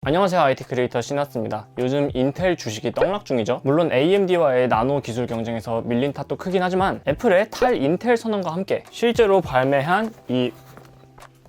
안녕하세요, IT 크리에이터 신하스입니다. 요즘 인텔 주식이 떡락 중이죠. 물론 AMD와의 나노 기술 경쟁에서 밀린 탓도 크긴 하지만 애플의 탈인텔 선언과 함께 실제로 발매한 이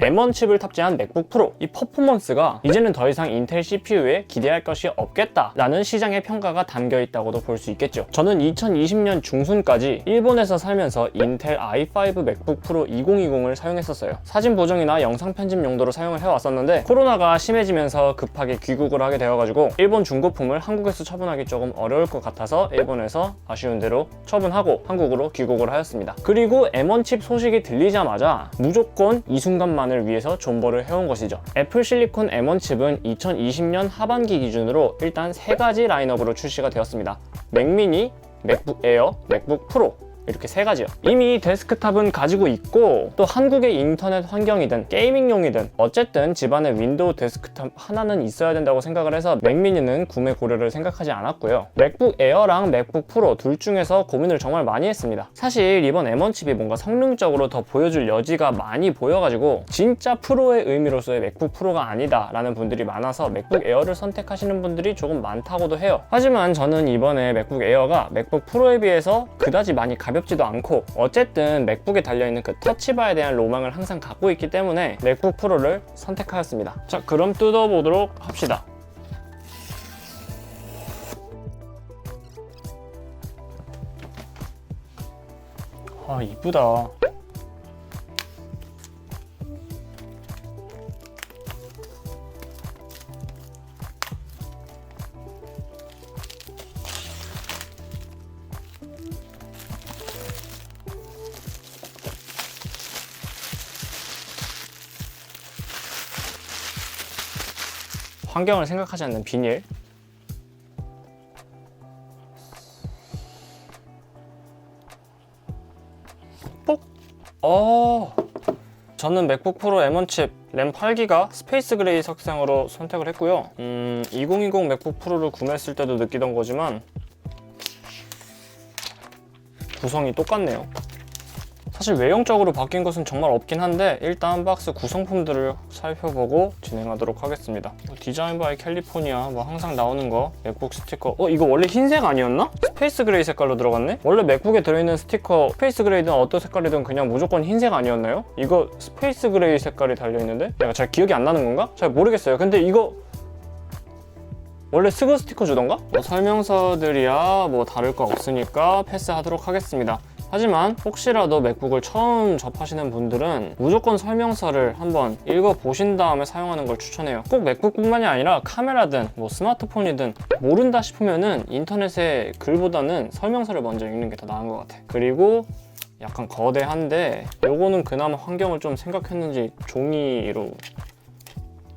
M1 칩을 탑재한 맥북 프로, 이 퍼포먼스가 이제는 더 이상 인텔 CPU에 기대할 것이 없겠다라는 시장의 평가가 담겨있다고도 볼 수 있겠죠. 저는 2020년 중순까지 일본에서 살면서 인텔 i5 맥북 프로 2020을 사용했었어요. 사진 보정이나 영상 편집 용도로 사용을 해왔었는데 코로나가 심해지면서 급하게 귀국을 하게 되어가지고 일본 중고품을 한국에서 처분하기 조금 어려울 것 같아서 일본에서 아쉬운 대로 처분하고 한국으로 귀국을 하였습니다. 그리고 M1 칩 소식이 들리자마자 무조건 이 순간만 을 위해서 존버를 해온 것이죠. 애플 실리콘 M1 칩은 2020년 하반기 기준으로 일단 3가지 라인업으로 출시가 되었습니다. 맥미니, 맥북 에어, 맥북 프로, 이렇게 3가지요. 이미 데스크탑은 가지고 있고 또 한국의 인터넷 환경이든 게이밍용이든 어쨌든 집안에 윈도우 데스크탑 하나는 있어야 된다고 생각을 해서 맥미니는 구매 고려를 생각하지 않았고요. 맥북 에어랑 맥북 프로 둘 중에서 고민을 정말 많이 했습니다. 사실 이번 M1 칩이 뭔가 성능적으로 더 보여줄 여지가 많이 보여가지고 진짜 프로의 의미로서의 맥북 프로가 아니다 라는 분들이 많아서 맥북 에어를 선택하시는 분들이 조금 많다고도 해요. 하지만 저는 이번에 맥북 에어가 맥북 프로에 비해서 그다지 많이 가볍지도 않고 어쨌든 맥북에 달려있는 그 터치바에 대한 로망을 항상 갖고 있기 때문에 맥북 프로를 선택하였습니다. 자, 그럼 뜯어보도록 합시다. 아, 이쁘다. 환경을 생각하지 않는 비닐. 뽁! 저는 맥북 프로 M1 칩 램 8기가 스페이스 그레이 색상으로 선택을 했고요. 2020 맥북 프로를 구매했을 때도 느끼던 거지만 구성이 똑같네요. 사실 외형적으로 바뀐 것은 정말 없긴 한데 일단 박스 구성품들을 살펴보고 진행하도록 하겠습니다. 디자인 바이 캘리포니아 항상 나오는 거, 맥북 스티커. 이거 원래 흰색 아니었나? 스페이스 그레이 색깔로 들어갔네? 원래 맥북에 들어있는 스티커 스페이스 그레이든 어떤 색깔이든 그냥 무조건 흰색 아니었나요? 이거 스페이스 그레이 색깔이 달려있는데? 내가 잘 기억이 안 나는 건가? 잘 모르겠어요. 근데 이거 원래 스그 스티커 주던가? 설명서들이야 다를 거 없으니까 패스하도록 하겠습니다. 하지만 혹시라도 맥북을 처음 접하시는 분들은 무조건 설명서를 한번 읽어보신 다음에 사용하는 걸 추천해요. 꼭 맥북뿐만이 아니라 카메라든 스마트폰이든 모른다 싶으면은 인터넷에 글보다는 설명서를 먼저 읽는 게 더 나은 것 같아. 그리고 약간 거대한데 요거는 그나마 환경을 좀 생각했는지 종이로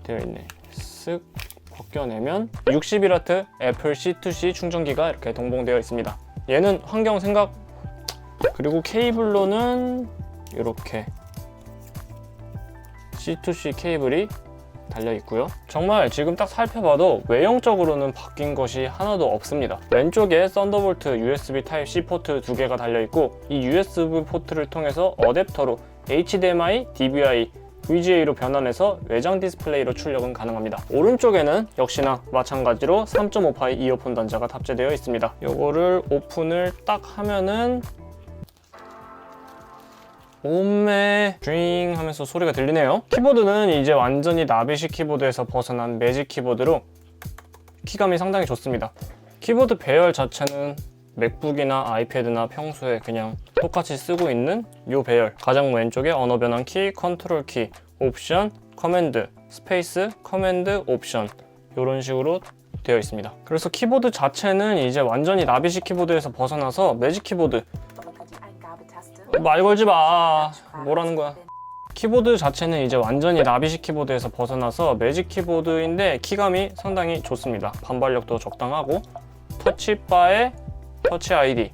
되어 있네. 쓱 벗겨내면 61W 애플 C2C 충전기가 이렇게 동봉되어 있습니다. 얘는 환경 생각. 그리고 케이블로는 이렇게 C2C 케이블이 달려있고요. 정말 지금 딱 살펴봐도 외형적으로는 바뀐 것이 하나도 없습니다. 왼쪽에 썬더볼트 USB 타입C 포트 2개가 달려있고 이 USB 포트를 통해서 어댑터로 HDMI, DVI, VGA로 변환해서 외장 디스플레이로 출력은 가능합니다. 오른쪽에는 역시나 마찬가지로 3.5파이 이어폰 단자가 탑재되어 있습니다. 요거를 오픈을 딱 하면은 오메 쥐잉 하면서 소리가 들리네요. 키보드는 이제 완전히 나비식 키보드에서 벗어난 매직 키보드로 키감이 상당히 좋습니다. 키보드 배열 자체는 맥북이나 아이패드나 평소에 그냥 똑같이 쓰고 있는 이 배열. 가장 왼쪽에 언어 변환 키, 컨트롤 키, 옵션, 커맨드, 스페이스, 커맨드, 옵션 이런 식으로 되어 있습니다. 그래서 키보드 자체는 이제 완전히 나비식 키보드에서 벗어나서 매직 키보드. 말 걸지 마. 뭐라는 거야. 키보드 자체는 이제 완전히 나비식 키보드에서 벗어나서 매직 키보드인데 키감이 상당히 좋습니다. 반발력도 적당하고 터치바에 터치 아이디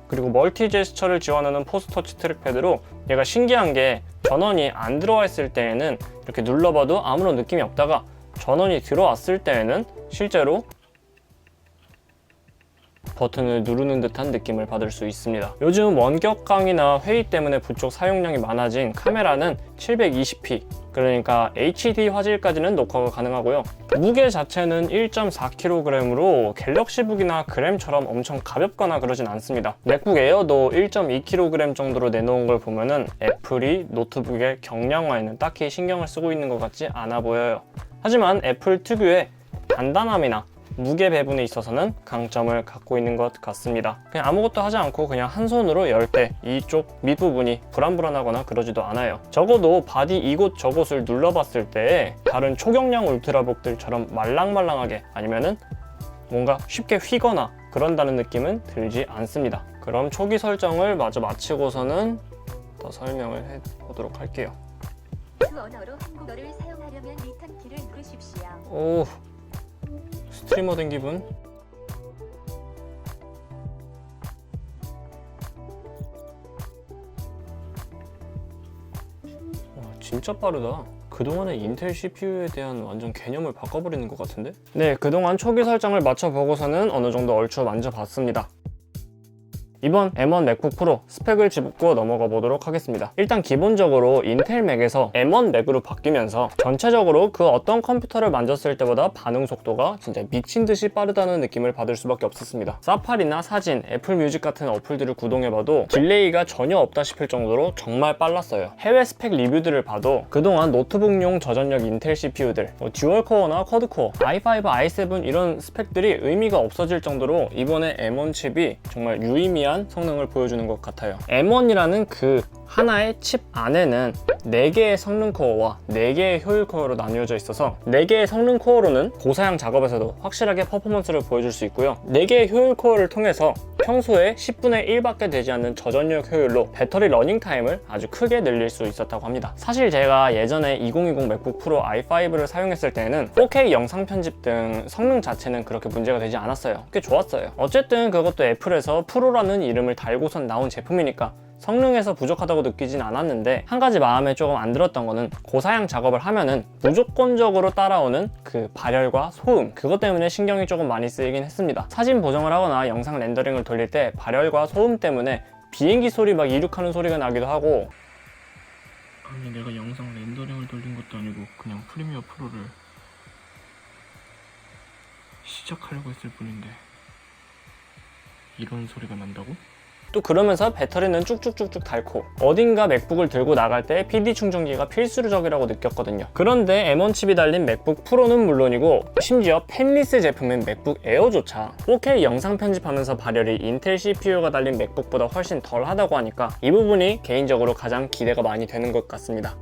그리고 멀티 제스처를 지원하는 포스터치 트랙패드로 얘가 신기한 게 전원이 안 들어와 있을 때에는 이렇게 눌러봐도 아무런 느낌이 없다가 전원이 들어왔을 때에는 실제로 버튼을 누르는 듯한 느낌을 받을 수 있습니다. 요즘 원격 강의나 회의 때문에 부쩍 사용량이 많아진 카메라는 720p, 그러니까 HD 화질까지는 녹화가 가능하고요. 무게 자체는 1.4kg으로 갤럭시북이나 그램처럼 엄청 가볍거나 그러진 않습니다. 맥북 에어도 1.2kg 정도로 내놓은 걸 보면은 애플이 노트북의 경량화에는 딱히 신경을 쓰고 있는 것 같지 않아 보여요. 하지만 애플 특유의 단단함이나 무게 배분에 있어서는 강점을 갖고 있는 것 같습니다. 그냥 아무것도 하지 않고 그냥 한 손으로 열 때 이쪽 밑부분이 불안불안하거나 그러지도 않아요. 적어도 바디 이곳저곳을 눌러봤을 때 다른 초경량 울트라북들처럼 말랑말랑하게 아니면은 뭔가 쉽게 휘거나 그런다는 느낌은 들지 않습니다. 그럼 초기 설정을 마저 마치고서는 더 설명을 해보도록 할게요. 그 언어로 한국어를 사용하려면 리턴 키를 누르십시오. 오, 스트리머 된 기분? 와, 진짜 빠르다. 그동안의 인텔 CPU에 대한 완전 개념을 바꿔버리는 것 같은데? 네, 그동안 초기 설정을 맞춰보고서는 어느 정도 얼추 만져봤습니다. 이번 M1 맥북 프로 스펙을 짚고 넘어가 보도록 하겠습니다. 일단 기본적으로 인텔 맥에서 M1 맥으로 바뀌면서 전체적으로 그 어떤 컴퓨터를 만졌을 때보다 반응 속도가 진짜 미친 듯이 빠르다는 느낌을 받을 수밖에 없었습니다. 사파리나 사진, 애플 뮤직 같은 어플들을 구동해봐도 딜레이가 전혀 없다 싶을 정도로 정말 빨랐어요. 해외 스펙 리뷰들을 봐도 그동안 노트북용 저전력 인텔 CPU들, 듀얼코어나 쿼드코어, i5, i7 이런 스펙들이 의미가 없어질 정도로 이번에 M1 칩이 정말 유의미한 성능을 보여주는 것 같아요. M1이라는 그 하나의 칩 안에는 4개의 성능 코어와 4개의 효율 코어로 나뉘어져 있어서 4개의 성능 코어로는 고사양 작업에서도 확실하게 퍼포먼스를 보여줄 수 있고요. 4개의 효율 코어를 통해서 평소에 10분의 1밖에 되지 않는 저전력 효율로 배터리 러닝 타임을 아주 크게 늘릴 수 있었다고 합니다. 사실 제가 예전에 2020 맥북 프로 i5를 사용했을 때는 4K 영상 편집 등 성능 자체는 그렇게 문제가 되지 않았어요. 꽤 좋았어요. 어쨌든 그것도 애플에서 프로라는 이름을 달고선 나온 제품이니까 성능에서 부족하다고 느끼진 않았는데, 한 가지 마음에 조금 안 들었던 거는 고사양 작업을 하면은 무조건적으로 따라오는 그 발열과 소음, 그것 때문에 신경이 조금 많이 쓰이긴 했습니다. 사진 보정을 하거나 영상 렌더링을 돌릴 때 발열과 소음 때문에 비행기 소리 막 이륙하는 소리가 나기도 하고, 아니 내가 영상 렌더링을 돌린 것도 아니고 그냥 프리미어 프로를 시작하려고 했을 뿐인데 이런 소리가 난다고? 또 그러면서 배터리는 쭉쭉쭉쭉 닳고 어딘가 맥북을 들고 나갈 때 PD 충전기가 필수적이라고 느꼈거든요. 그런데 M1 칩이 달린 맥북 프로는 물론이고 심지어 펜리스 제품인 맥북 에어조차 4K 영상 편집하면서 발열이 인텔 CPU가 달린 맥북보다 훨씬 덜 하다고 하니까 이 부분이 개인적으로 가장 기대가 많이 되는 것 같습니다.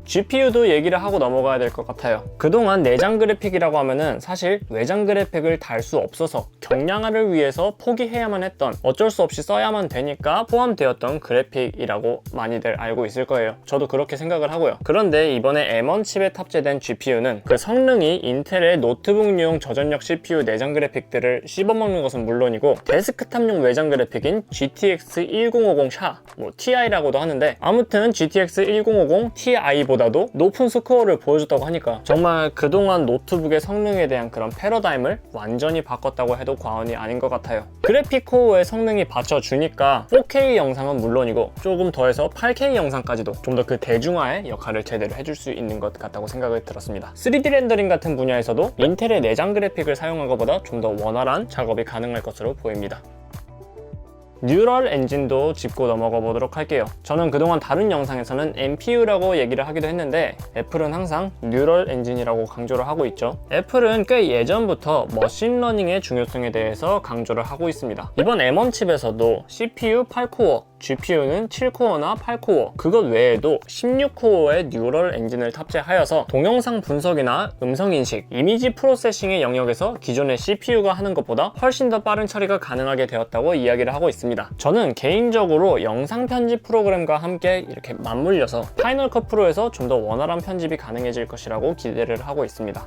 GPU도 얘기를 하고 넘어가야 될 것 같아요. 그동안 내장 그래픽이라고 하면은 사실 외장 그래픽을 달 수 없어서 경량화를 위해서 포기해야만 했던, 어쩔 수 없이 써야만 되니까 포함되었던 그래픽이라고 많이들 알고 있을 거예요. 저도 그렇게 생각을 하고요. 그런데 이번에 M1 칩에 탑재된 GPU는 그 성능이 인텔의 노트북용 저전력 CPU 내장 그래픽들을 씹어먹는 것은 물론이고 데스크탑용 외장 그래픽인 GTX 1050 샤, TI라고도 하는데, 아무튼 GTX 1050 Ti보다 보다도 높은 스코어를 보여줬다고 하니까 정말 그동안 노트북의 성능에 대한 그런 패러다임을 완전히 바꿨다고 해도 과언이 아닌 것 같아요. 그래픽 코어의 성능이 받쳐주니까 4K 영상은 물론이고 조금 더해서 8K 영상까지도 좀 더 그 대중화의 역할을 제대로 해줄 수 있는 것 같다고 생각을 들었습니다. 3D 렌더링 같은 분야에서도 인텔의 내장 그래픽을 사용한 것보다 좀 더 원활한 작업이 가능할 것으로 보입니다. 뉴럴 엔진도 짚고 넘어가 보도록 할게요. 저는 그동안 다른 영상에서는 NPU라고 얘기를 하기도 했는데 애플은 항상 뉴럴 엔진이라고 강조를 하고 있죠. 애플은 꽤 예전부터 머신러닝의 중요성에 대해서 강조를 하고 있습니다. 이번 M1 칩에서도 CPU 8코어, GPU는 7코어나 8코어, 그것 외에도 16코어의 뉴럴 엔진을 탑재하여서 동영상 분석이나 음성인식, 이미지 프로세싱의 영역에서 기존의 CPU가 하는 것보다 훨씬 더 빠른 처리가 가능하게 되었다고 이야기를 하고 있습니다. 저는 개인적으로 영상 편집 프로그램과 함께 이렇게 맞물려서 파이널 컷 프로에서 좀 더 원활한 편집이 가능해질 것이라고 기대를 하고 있습니다.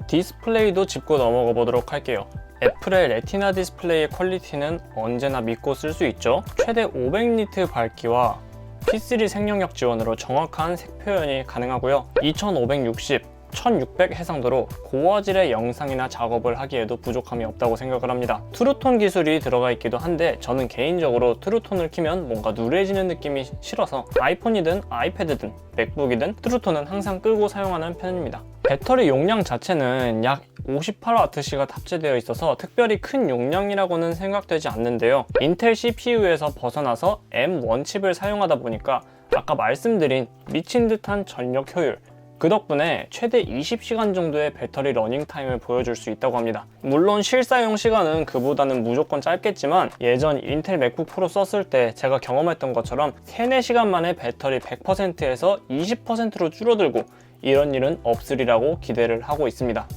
디스플레이도 짚고 넘어가 보도록 할게요. 애플의 레티나 디스플레이의 퀄리티는 언제나 믿고 쓸 수 있죠. 최대 500니트 밝기와 P3 생명력 지원으로 정확한 색 표현이 가능하고요. 2560, 1600 해상도로 고화질의 영상이나 작업을 하기에도 부족함이 없다고 생각을 합니다. 트루톤 기술이 들어가 있기도 한데 저는 개인적으로 트루톤을 키면 뭔가 누래지는 느낌이 싫어서 아이폰이든 아이패드든 맥북이든 트루톤은 항상 끄고 사용하는 편입니다. 배터리 용량 자체는 약 58W가 탑재되어 있어서 특별히 큰 용량이라고는 생각되지 않는데요. 인텔 CPU에서 벗어나서 M1 칩을 사용하다 보니까 아까 말씀드린 미친 듯한 전력 효율, 그 덕분에 최대 20시간 정도의 배터리 러닝타임을 보여줄 수 있다고 합니다. 물론 실사용 시간은 그보다는 무조건 짧겠지만 예전 인텔 맥북 프로 썼을 때 제가 경험했던 것처럼 3, 4시간 만에 배터리 100%에서 20%로 줄어들고 이런 일은 없으리라고 기대를 하고 있습니다.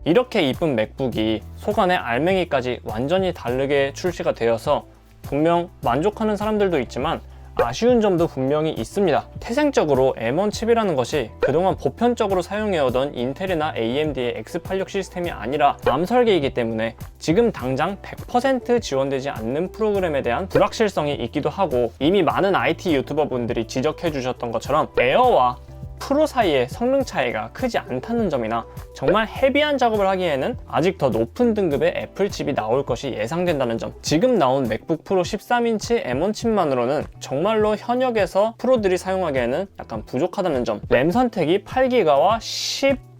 이렇게 이쁜 맥북이 속안에 알맹이까지 완전히 다르게 출시가 되어서 분명 만족하는 사람들도 있지만 아쉬운 점도 분명히 있습니다. 태생적으로 M1 칩이라는 것이 그동안 보편적으로 사용해오던 인텔이나 AMD의 X86 시스템이 아니라 ARM 설계이기 때문에 지금 당장 100% 지원되지 않는 프로그램에 대한 불확실성이 있기도 하고, 이미 많은 IT 유튜버 분들이 지적해 주셨던 것처럼 에어와 프로 사이의 성능 차이가 크지 않다는 점이나 정말 헤비한 작업을 하기에는 아직 더 높은 등급의 애플 칩이 나올 것이 예상된다는 점, 지금 나온 맥북 프로 13인치 M1 칩만으로는 정말로 현역에서 프로들이 사용하기에는 약간 부족하다는 점, 램 선택이 8기가와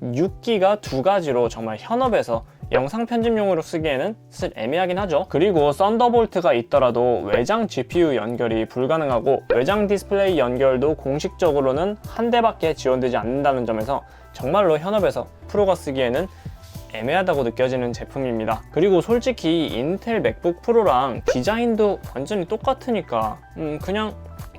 16기가 두 가지로 정말 현업에서 영상 편집용으로 쓰기에는 사실 애매하긴 하죠. 그리고 썬더볼트가 있더라도 외장 GPU 연결이 불가능하고 외장 디스플레이 연결도 공식적으로는 한 대밖에 지원되지 않는다는 점에서 정말로 현업에서 프로가 쓰기에는 애매하다고 느껴지는 제품입니다. 그리고 솔직히 인텔 맥북 프로랑 디자인도 완전히 똑같으니까 그냥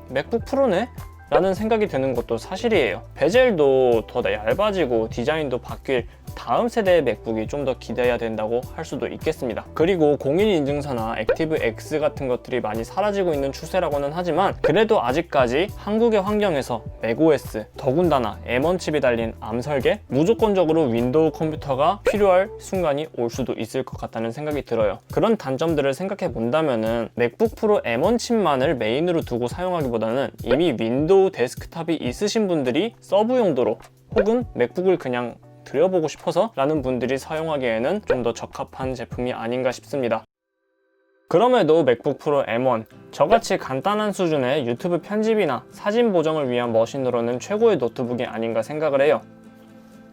맥북 프로네? 라는 생각이 드는 것도 사실이에요. 베젤도 더 얇아지고 디자인도 바뀔 다음 세대의 맥북이 좀 더 기대해야 된다고 할 수도 있겠습니다. 그리고 공인 인증서나 액티브 X 같은 것들이 많이 사라지고 있는 추세라고는 하지만 그래도 아직까지 한국의 환경에서 맥OS, 더군다나 M1 칩이 달린 ARM 설계, 무조건적으로 윈도우 컴퓨터가 필요할 순간이 올 수도 있을 것 같다는 생각이 들어요. 그런 단점들을 생각해 본다면은 맥북 프로 M1 칩만을 메인으로 두고 사용하기보다는 이미 윈도우 데스크탑이 있으신 분들이 서브 용도로 혹은 맥북을 그냥 들여보고 싶어서 라는 분들이 사용하기에는 좀 더 적합한 제품이 아닌가 싶습니다. 그럼에도 맥북 프로 M1, 저같이 간단한 수준의 유튜브 편집이나 사진 보정을 위한 머신으로는 최고의 노트북이 아닌가 생각을 해요.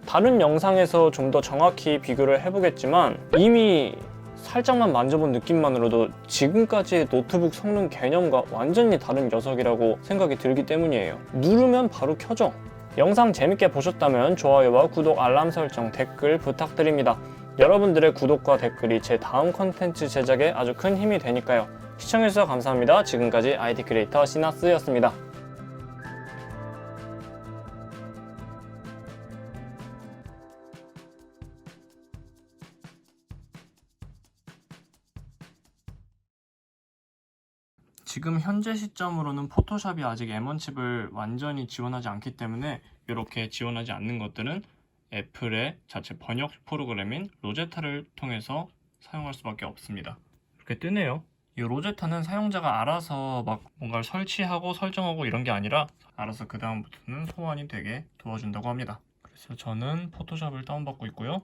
다른 영상에서 좀 더 정확히 비교를 해보겠지만 이미 살짝만 만져본 느낌만으로도 지금까지의 노트북 성능 개념과 완전히 다른 녀석이라고 생각이 들기 때문이에요. 누르면 바로 켜져. 영상 재밌게 보셨다면 좋아요와 구독, 알람 설정, 댓글 부탁드립니다. 여러분들의 구독과 댓글이 제 다음 컨텐츠 제작에 아주 큰 힘이 되니까요. 시청해주셔서 감사합니다. 지금까지 IT 크리에이터 시나스였습니다. 지금 현재 시점으로는 포토샵이 아직 M1 칩을 완전히 지원하지 않기 때문에 이렇게 지원하지 않는 것들은 애플의 자체 번역 프로그램인 로제타를 통해서 사용할 수밖에 없습니다. 이렇게 뜨네요. 이 로제타는 사용자가 알아서 막 뭔가를 설치하고 설정하고 이런 게 아니라 알아서 그 다음부터는 소환이 되게 도와준다고 합니다. 그래서 저는 포토샵을 다운받고 있고요.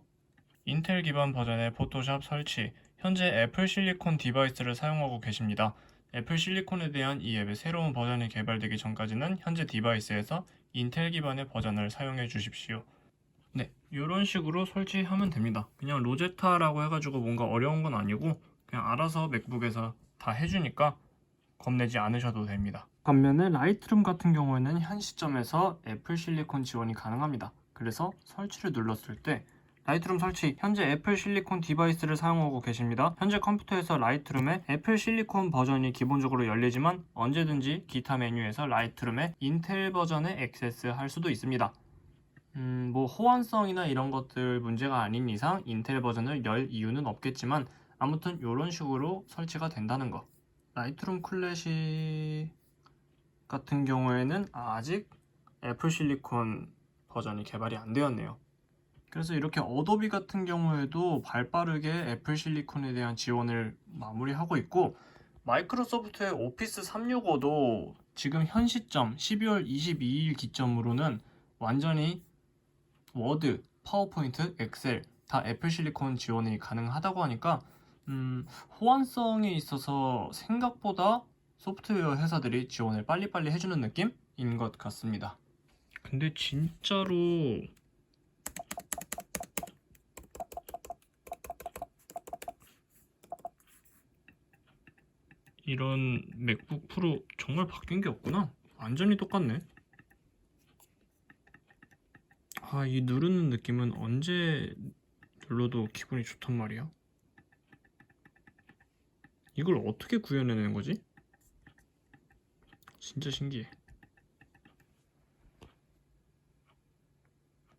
인텔 기반 버전의 포토샵 설치, 현재 애플 실리콘 디바이스를 사용하고 계십니다. 애플 실리콘에 대한 이 앱의 새로운 버전이 개발되기 전까지는 현재 디바이스에서 인텔 기반의 버전을 사용해 주십시오. 네, 이런 식으로 설치하면 됩니다. 그냥 로제타라고 해가지고 뭔가 어려운 건 아니고 그냥 알아서 맥북에서 다 해주니까 겁내지 않으셔도 됩니다. 반면에 라이트룸 같은 경우에는 현 시점에서 애플 실리콘 지원이 가능합니다. 그래서 설치를 눌렀을 때 라이트룸 설치, 현재 애플 실리콘 디바이스를 사용하고 계십니다. 현재 컴퓨터에서 라이트룸에 애플 실리콘 버전이 기본적으로 열리지만 언제든지 기타 메뉴에서 라이트룸에 인텔 버전에 액세스할 수도 있습니다. 뭐 호환성이나 이런 것들 문제가 아닌 이상 인텔 버전을 열 이유는 없겠지만 아무튼 이런 식으로 설치가 된다는 거. 라이트룸 클래식 같은 경우에는 아직 애플 실리콘 버전이 개발이 안 되었네요. 그래서 이렇게 어도비 같은 경우에도 발빠르게 애플 실리콘에 대한 지원을 마무리하고 있고, 마이크로소프트의 오피스 365도 지금 현 시점 12월 22일 기점으로는 완전히 워드, 파워포인트, 엑셀 다 애플 실리콘 지원이 가능하다고 하니까 호환성에 있어서 생각보다 소프트웨어 회사들이 지원을 빨리빨리 해주는 느낌인 것 같습니다. 근데 진짜로 이런 맥북 프로 정말 바뀐 게 없구나. 완전히 똑같네. 아, 이 누르는 느낌은 언제 눌러도 기분이 좋단 말이야. 이걸 어떻게 구현해내는 거지? 진짜 신기해.